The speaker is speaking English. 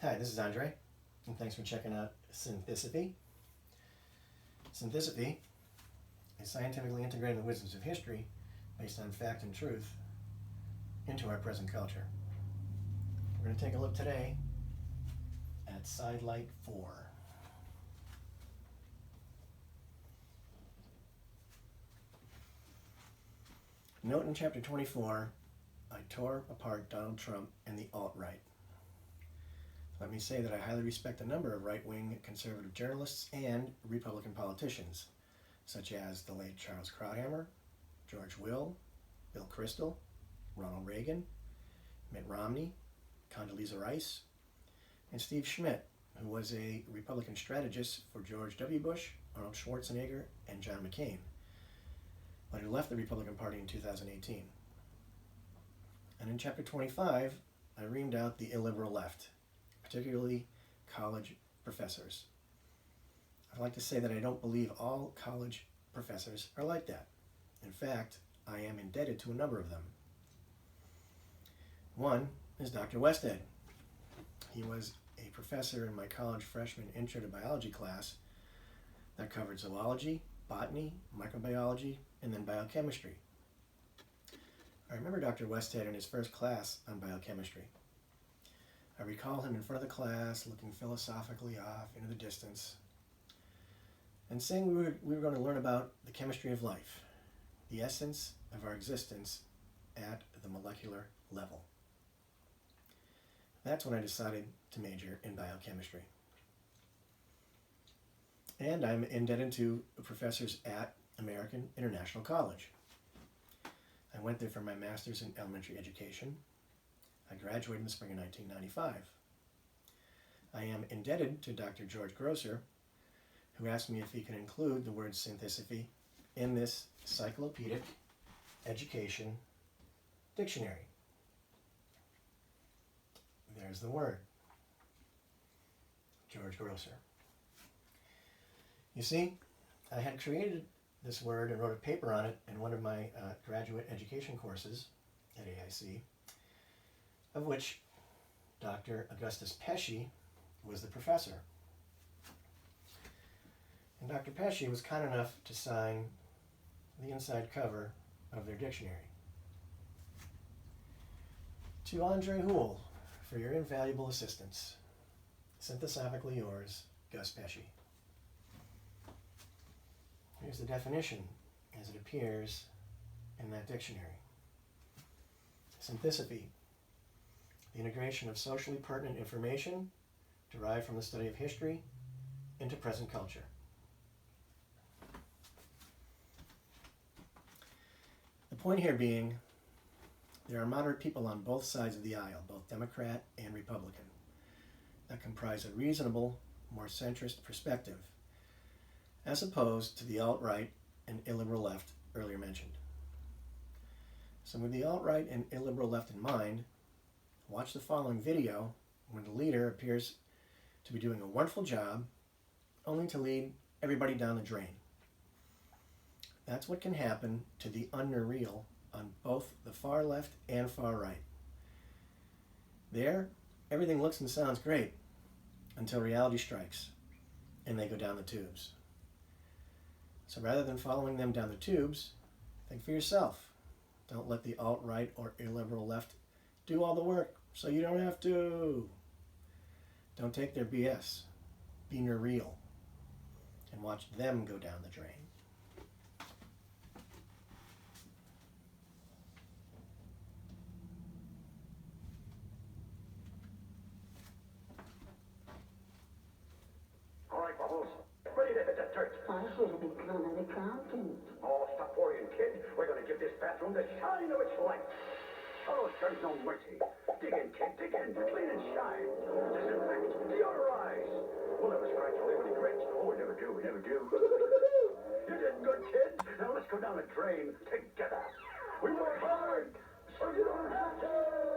Hi, this is Andre, and thanks for checking out Synthisophy. Synthisophy is scientifically integrating the wisdoms of history based on fact and truth into our present culture. We're going to take a look today at Sidelight 4. Note in Chapter 24, I tore apart Donald Trump and the alt-right. Let me say that I highly respect a number of right-wing conservative journalists and Republican politicians, such as the late Charles Krauthammer, George Will, Bill Kristol, Ronald Reagan, Mitt Romney, Condoleezza Rice, and Steve Schmidt, who was a Republican strategist for George W. Bush, Arnold Schwarzenegger, and John McCain, but who left the Republican Party in 2018. And in Chapter 25, I reamed out the illiberal left, particularly college professors. I'd like to say that I don't believe all college professors are like that. In fact, I am indebted to a number of them. One is Dr. Westhead. He was a professor in my college freshman Intro to Biology class that covered zoology, botany, microbiology, and then biochemistry. I remember Dr. Westhead in his first class on biochemistry. I recall him in front of the class, looking philosophically off into the distance, and saying we were going to learn about the chemistry of life, the essence of our existence at the molecular level. That's when I decided to major in biochemistry. And I'm indebted to professors at American International College. I went there for my master's in elementary education. I graduated in the spring of 1995. I am indebted to Dr. George Grosser, who asked me if he could include the word Synthisophy in this cyclopedic education dictionary. There's the word. George Grosser. You see, I had created this word and wrote a paper on it in one of my graduate education courses at AIC, of which Dr. Augustus Pesce was the professor. And Dr. Pesce was kind enough to sign the inside cover of their dictionary. To Andre Houle, for your invaluable assistance. Synthisophically yours, Gus Pesce. Here's the definition as it appears in that dictionary. Synthisophy, the integration of socially pertinent information derived from the study of history into present culture. The point here being, there are moderate people on both sides of the aisle, both Democrat and Republican, that comprise a reasonable, more centrist perspective, as opposed to the alt-right and illiberal left earlier mentioned. So with the alt-right and illiberal left in mind, watch the following video when the leader appears to be doing a wonderful job, only to lead everybody down the drain. That's what can happen to the unreal on both the far left and far right. There, everything looks and sounds great until reality strikes and they go down the tubes. So rather than following them down the tubes, think for yourself. Don't let the alt-right or illiberal left do all the work so you don't have to. Don't take their BS. Be real and watch them go down the drain. All right, Bubbles. Ready to hit the dirt. I should have become an accountant. Oh, stop worrying, kid. We're going to give this bathroom the shine of its life. Oh, there's no mercy. Dig in, kid, dig in. Clean and shine. Disinfect. Deodorize. We'll never scratch or leave any grit. Oh, we never do. We never do. You did good, kid. Now let's go down the drain together. We work hard, so you don't have to.